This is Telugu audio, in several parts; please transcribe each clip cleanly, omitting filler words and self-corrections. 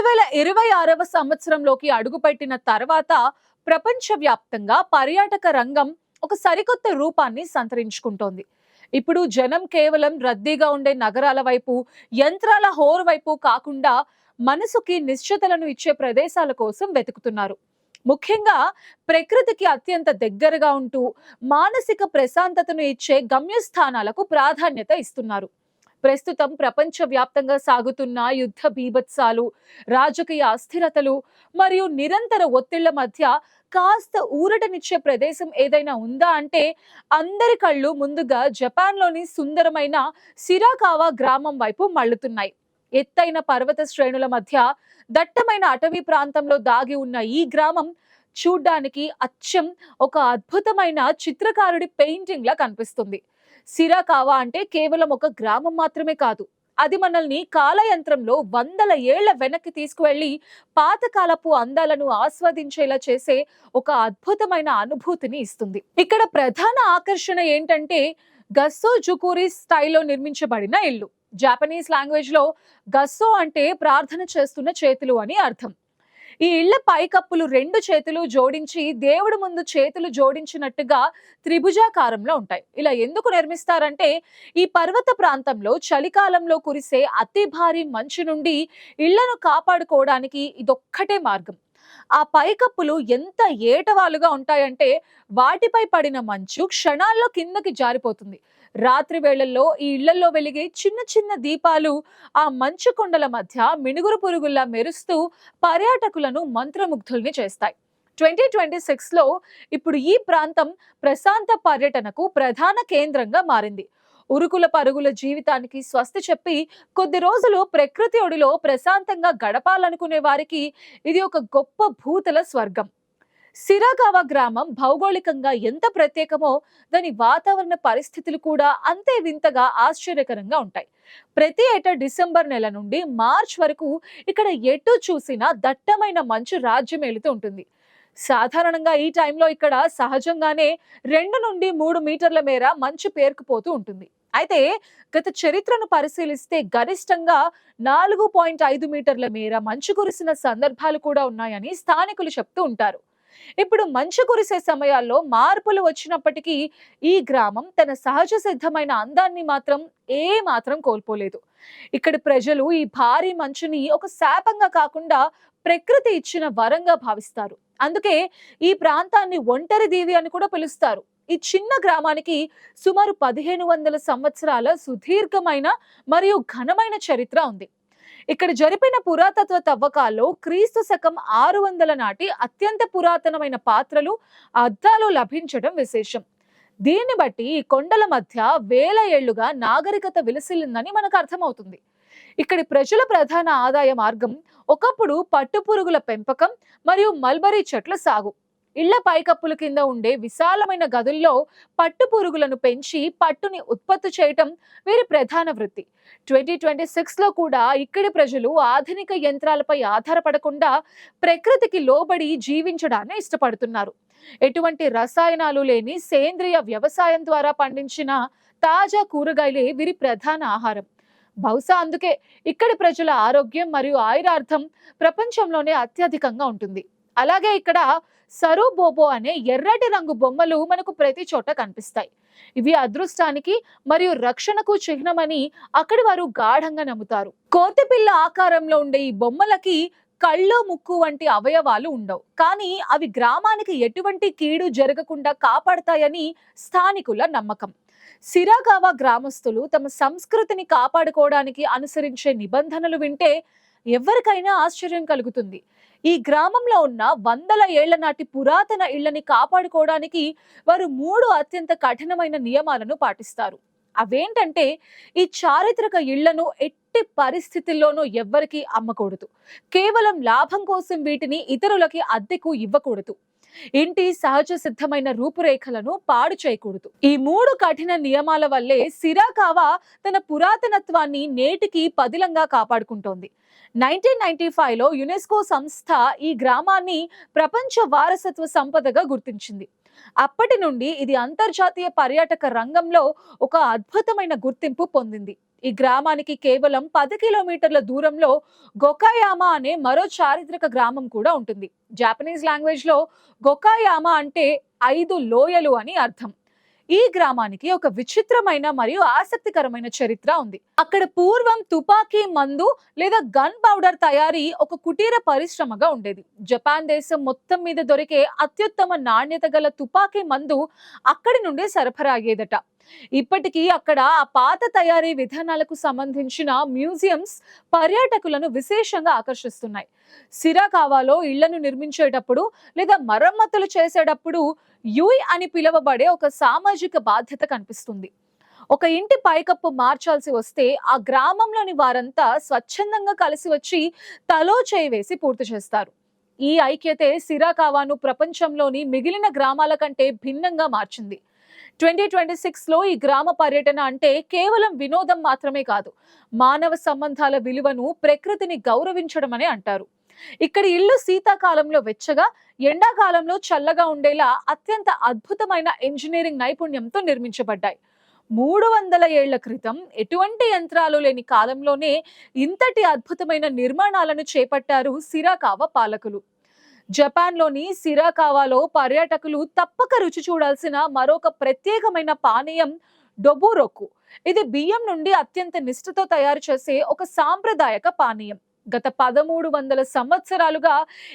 2026వ సంవత్సరంలోకి అడుగుపెట్టిన తర్వాత ప్రపంచవ్యాప్తంగా పర్యాటక రంగం ఒక సరికొత్త రూపాన్ని సంతరించుకుంటోంది. ఇప్పుడు జనం కేవలం రద్దీగా ఉండే నగరాల వైపు, యంత్రాల హోరు వైపు కాకుండా మనసుకి నిశ్చతలను ఇచ్చే ప్రదేశాల కోసం వెతుకుతున్నారు. ముఖ్యంగా ప్రకృతికి అత్యంత దగ్గరగా ఉంటూ మానసిక ప్రశాంతతను ఇచ్చే గమ్యస్థానాలకు ప్రాధాన్యత ఇస్తున్నారు. ప్రస్తుతం ప్రపంచవ్యాప్తంగా సాగుతున్న యుద్ధ బీభత్సాలు, రాజకీయ అస్థిరతలు మరియు నిరంతర ఒత్తిళ్ల మధ్య కాస్త ఊరటనిచ్చే ప్రదేశం ఏదైనా ఉందా అంటే అందరి కళ్ళు ముందుగా జపాన్లోని సుందరమైన సిరాకావా గ్రామం వైపు మళ్ళుతున్నాయి. ఎత్తైన పర్వత శ్రేణుల మధ్య దట్టమైన అటవీ ప్రాంతంలో దాగి ఉన్న ఈ గ్రామం చూడ్డానికి అచ్చం ఒక అద్భుతమైన చిత్రకారుడి పెయింటింగ్ లా కనిపిస్తుంది. సిరాకావా అంటే కేవలం ఒక గ్రామం మాత్రమే కాదు, అది మనల్ని కాలయంత్రంలో వందల ఏళ్ల వెనక్కి తీసుకువెళ్లి పాతకాలపు అందాలను ఆస్వాదించేలా చేసే ఒక అద్భుతమైన అనుభూతిని ఇస్తుంది. ఇక్కడ ప్రధాన ఆకర్షణ ఏంటంటే గస్సో జుకూరి స్టైల్లో నిర్మించబడిన ఇల్లు. జాపనీస్ లాంగ్వేజ్ లో గస్సో అంటే ప్రార్థన చేస్తున్న చేతులు అని అర్థం. ఈ ఇళ్ల పైకప్పులు రెండు చేతులు జోడించి దేవుడి ముందు చేతులు జోడించినట్టుగా త్రిభుజాకారంలో ఉంటాయి. ఇలా ఎందుకు నిర్మిస్తారంటే ఈ పర్వత ప్రాంతంలో చలికాలంలో కురిసే అతి భారీ మంచు నుండి ఇళ్లను కాపాడుకోవడానికి ఇదొక్కటే మార్గం. ఆ పైకప్పులు ఎంత ఏటవాలుగా ఉంటాయంటే వాటిపై పడిన మంచు క్షణాల్లో కిందకి జారిపోతుంది. రాత్రి వేళల్లో ఈ ఇళ్లలో వెలిగే చిన్న చిన్న దీపాలు ఆ మంచు కొండల మధ్య మినుగురు పురుగుల్లా మెరుస్తూ పర్యాటకులను మంత్రముగ్ధుల్ని చేస్తాయి. 2026లో ఇప్పుడు ఈ ప్రాంతం ప్రశాంత పర్యటనకు ప్రధాన కేంద్రంగా మారింది. ఉరుకుల పరుగుల జీవితానికి స్వస్తి చెప్పి కొద్ది రోజులు ప్రకృతి ఒడిలో ప్రశాంతంగా గడపాలనుకునే వారికి ఇది ఒక గొప్ప భూతల స్వర్గం. సిరాగావా గ్రామం భౌగోళికంగా ఎంత ప్రత్యేకమో దాని వాతావరణ పరిస్థితులు కూడా అంతే వింతగా ఆశ్చర్యకరంగా ఉంటాయి. ప్రతి ఏటా డిసెంబర్ నెల నుండి మార్చ్ వరకు ఇక్కడ ఎటు చూసినా దట్టమైన మంచు రాజ్యమేలుతూ ఉంటుంది. సాధారణంగా ఈ టైంలో ఇక్కడ సహజంగానే 2 నుండి 3 మీటర్ల మేర మంచు పేరుకుపోతూ ఉంటుంది. అయితే గత చరిత్రను పరిశీలిస్తే గరిష్టంగా 4.5 మీటర్ల మేర మంచు కురిసిన సందర్భాలు కూడా ఉన్నాయని స్థానికులు చెప్తూ ఉంటారు. ఇప్పుడు మంచు కురిసే సమయాల్లో మార్పులు వచ్చినప్పటికీ ఈ గ్రామం తన సహజ సిద్ధమైన అందాన్ని మాత్రం కోల్పోలేదు. ఇక్కడి ప్రజలు ఈ భారీ మంచుని ఒక శాపంగా కాకుండా ప్రకృతి ఇచ్చిన వరంగా భావిస్తారు. అందుకే ఈ ప్రాంతాన్ని ఒంటరి దీవి అని కూడా పిలుస్తారు. ఈ చిన్న గ్రామానికి సుమారు 1500 సంవత్సరాల సుదీర్ఘమైన మరియు ఘనమైన చరిత్ర ఉంది. ఇక్కడ జరిపిన పురాతత్వ తవ్వకాల్లో క్రీస్తు శకం 600 నాటి అత్యంత పురాతనమైన పాత్రలు, అద్దాలు లభించడం విశేషం. దీన్ని బట్టి ఈ కొండల మధ్య వేల ఏళ్లుగా నాగరికత విలసిల్లిందని మనకు అర్థమవుతుంది. ఇక్కడి ప్రజల ప్రధాన ఆదాయ మార్గం ఒకప్పుడు పట్టుపురుగుల పెంపకం మరియు మల్బరీ చెట్ల సాగు. ఇళ్ల పైకప్పుల కింద ఉండే విశాలమైన గదుల్లో పట్టు పురుగులను పెంచి పట్టుని ఉత్పత్తి చేయటం వీరి ప్రధాన వృత్తి. 2026లో కూడా ఇక్కడి ప్రజలు ఆధునిక యంత్రాలపై ఆధారపడకుండా ప్రకృతికి లోబడి జీవించడాన్ని ఇష్టపడుతున్నారు. ఎటువంటి రసాయనాలు లేని సేంద్రియ వ్యవసాయం ద్వారా పండించిన తాజా కూరగాయలే వీరి ప్రధాన ఆహారం. బహుశా అందుకే ఇక్కడి ప్రజల ఆరోగ్యం మరియు ఆయురార్థం ప్రపంచంలోనే అత్యధికంగా ఉంటుంది. అలాగే ఇక్కడ సరో బోబో అనే ఎర్రటి రంగు బొమ్మలు మనకు ప్రతి చోట కనిపిస్తాయి. ఇవి అదృష్టానికి మరియు రక్షణకు చిహ్నమని అక్కడి వారు గాఢంగా నమ్ముతారు. కోతిపిల్ల ఆకారంలో ఉండే ఈ బొమ్మలకి కళ్ళు, ముక్కు వంటి అవయవాలు ఉండవు, కానీ అవి గ్రామానికి ఎటువంటి కీడు జరగకుండా కాపాడతాయని స్థానికుల నమ్మకం. సిరాగావా గ్రామస్తులు తమ సంస్కృతిని కాపాడుకోవడానికి అనుసరించే నిబంధనలు వింటే ఎవరికైనా ఆశ్చర్యం కలుగుతుంది. ఈ గ్రామంలో ఉన్న వందల ఏళ్ల నాటి పురాతన ఇళ్లని కాపాడుకోవడానికి వారు 3 అత్యంత కఠినమైన నియమాలను పాటిస్తారు. అవేంటంటే ఈ చారిత్రక ఇళ్లను ఎట్టి పరిస్థితుల్లోనూ ఎవ్వరికీ అమ్మకూడదు, కేవలం లాభం కోసం వీటిని ఇతరులకి అద్దెకు ఇవ్వకూడదు, ఇంటి సహజ సిద్ధమైన రూపురేఖలను పాడు చేయకూడదు. ఈ 3 కఠిన నియమాల వల్లే సిరాకావా తన పురాతనత్వాన్ని నేటికి పదిలంగా కాపాడుకుంటోంది. 1995లో యునెస్కో సంస్థ ఈ గ్రామాన్ని ప్రపంచ వారసత్వ సంపదగా గుర్తించింది. అప్పటి నుండి ఇది అంతర్జాతీయ పర్యాటక రంగంలో ఒక అద్భుతమైన గుర్తింపు పొందింది. ఈ గ్రామానికి కేవలం 10 కిలోమీటర్ల దూరంలో గొకాయామా అనే మరో చారిత్రక గ్రామం కూడా ఉంటుంది. జాపనీస్ లాంగ్వేజ్ లో గొకాయామా అంటే 5 లోయలు అని అర్థం. ఈ గ్రామానికి ఒక విచిత్రమైన మరియు ఆసక్తికరమైన చరిత్ర ఉంది. అక్కడ పూర్వం తుపాకీ మందు లేదా గన్ పౌడర్ తయారీ ఒక కుటీర పరిశ్రమగా ఉండేది. జపాన్ దేశం మొత్తం మీద దొరికే అత్యుత్తమ నాణ్యత గల తుపాకీ మందు అక్కడి నుండి సరఫరా అయ్యేదట. ఇప్పటికీ అక్కడ ఆ పాత తయారీ విధానాలకు సంబంధించిన మ్యూజియంస్ పర్యాటకులను విశేషంగా ఆకర్షిస్తున్నాయి. సిరాకావాలో ఇళ్లను నిర్మించేటప్పుడు లేదా మరమ్మతులు చేసేటప్పుడు యూయ్ అని పిలువబడే ఒక సామాజిక బాధ్యత కనిపిస్తుంది. ఒక ఇంటి పైకప్పు మార్చాల్సి వస్తే ఆ గ్రామంలోని వారంతా స్వచ్ఛందంగా కలిసి వచ్చి తలో చేయి వేసి పూర్తి చేస్తారు. ఈ ఐక్యతే సిరాకావాను ప్రపంచంలోని మిగిలిన గ్రామాల కంటే భిన్నంగా మార్చింది. 2026లో ఈ గ్రామ పర్యటన అంటే కేవలం వినోదం మాత్రమే కాదు, మానవ సంబంధాల విలువను, ప్రకృతిని గౌరవించడం అని అంటారు. ఇక్కడ ఇల్లు శీతాకాలంలో వెచ్చగా, ఎండాకాలంలో చల్లగా ఉండేలా అత్యంత అద్భుతమైన ఇంజనీరింగ్ నైపుణ్యంతో నిర్మించబడ్డాయి. 300 ఏళ్ల క్రితం ఎటువంటి యంత్రాలు లేని కాలంలోనే ఇంతటి అద్భుతమైన నిర్మాణాలను చేపట్టారు సిరాకావా పాలకులు. జపాన్లోని సిరాకావాలో పర్యాటకులు తప్పక రుచి చూడాల్సిన మరొక ప్రత్యేకమైన పానీయం డొబురోకు. ఇది బియ్యం నుండి అత్యంత నిష్ఠతో తయారు చేసే ఒక సాంప్రదాయక పానీయం. గత 1300 సంవత్సరాలుగా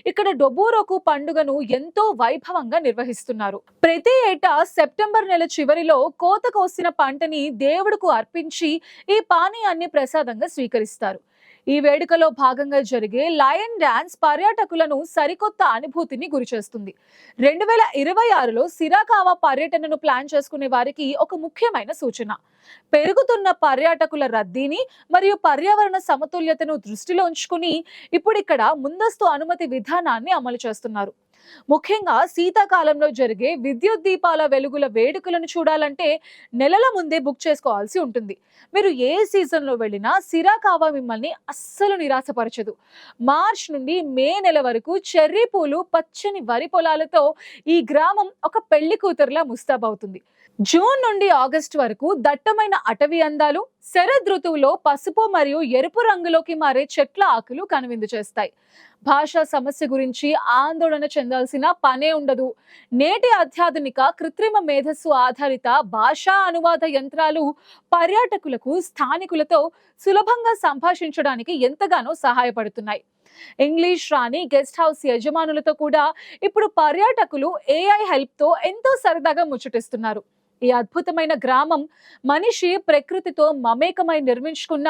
ఇక్కడ డొబురోకు పండుగను ఎంతో వైభవంగా నిర్వహిస్తున్నారు. ప్రతి ఏటా సెప్టెంబర్ నెల చివరిలో కోత కోసిన పంటని దేవుడుకు అర్పించి ఈ పానీయాన్ని ప్రసాదంగా స్వీకరిస్తారు. ఈ వేడుకలో భాగంగా జరిగే లయన్ డాన్స్ పర్యాటకులను సరికొత్త అనుభూతిని గురిచేస్తుంది. 2026లో సిరాకావా పర్యటనను ప్లాన్ చేసుకునే వారికి ఒక ముఖ్యమైన సూచన. పెరుగుతున్న పర్యాటకుల రద్దీని మరియు పర్యావరణ సమతుల్యతను దృష్టిలో ఉంచుకుని ఇప్పుడు ఇక్కడ ముందస్తు అనుమతి విధానాన్ని అమలు చేస్తున్నారు. ముఖ్యంగా శీతాకాలంలో జరిగే విద్యుత్ దీపాల వెలుగుల వేడుకలను చూడాలంటే నెలల ముందే బుక్ చేసుకోవాల్సి ఉంటుంది. మీరు ఏ సీజన్లో వెళ్ళినా సిరాకావా మిమ్మల్ని అస్సలు నిరాశపరచదు. మార్చ్ నుండి మే నెల వరకు చెర్రీ పూలు, పచ్చని వరి పొలాలతో ఈ గ్రామం ఒక పెళ్లి కూతురులా ముస్తాబవుతుంది. జూన్ నుండి ఆగస్టు వరకు దట్టమైన అటవీ అందాలు, శరద్ ఋతువులో పసుపు మరియు ఎరుపు రంగులోకి మారే చెట్ల ఆకులు కనువిందు చేస్తాయి. భాషా సమస్య గురించి ఆందోళన చెందాల్సిన పనే ఉండదు. నేటి అత్యాధునిక కృత్రిమ మేధస్సు ఆధారిత భాషా అనువాద యంత్రాలు పర్యాటకులకు స్థానికులతో సులభంగా సంభాషించడానికి ఎంతగానో సహాయపడుతున్నాయి. ఇంగ్లీష్ రాని గెస్ట్ హౌస్ యజమానులతో కూడా ఇప్పుడు పర్యాటకులు ఏఐ హెల్ప్ తో ఎంతో సరదాగా ముచ్చటిస్తున్నారు. ఈ అద్భుతమైన గ్రామం మనిషి ప్రకృతితో మమేకమై నిర్మించుకున్న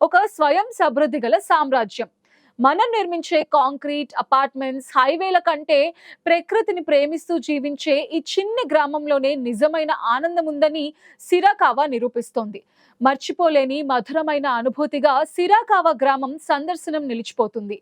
ఒక స్వయం సమృద్ధి గల సామ్రాజ్యం. మనం నిర్మించే కాంక్రీట్ అపార్ట్మెంట్స్, హైవేల కంటే ప్రకృతిని ప్రేమిస్తూ జీవించే ఈ చిన్ని గ్రామంలోనే నిజమైన ఆనందం ఉందని సిరాకావా నిరూపిస్తోంది. మర్చిపోలేని మధురమైన అనుభూతిగా సిరాకావా గ్రామం సందర్శనం నిలిచిపోతుంది.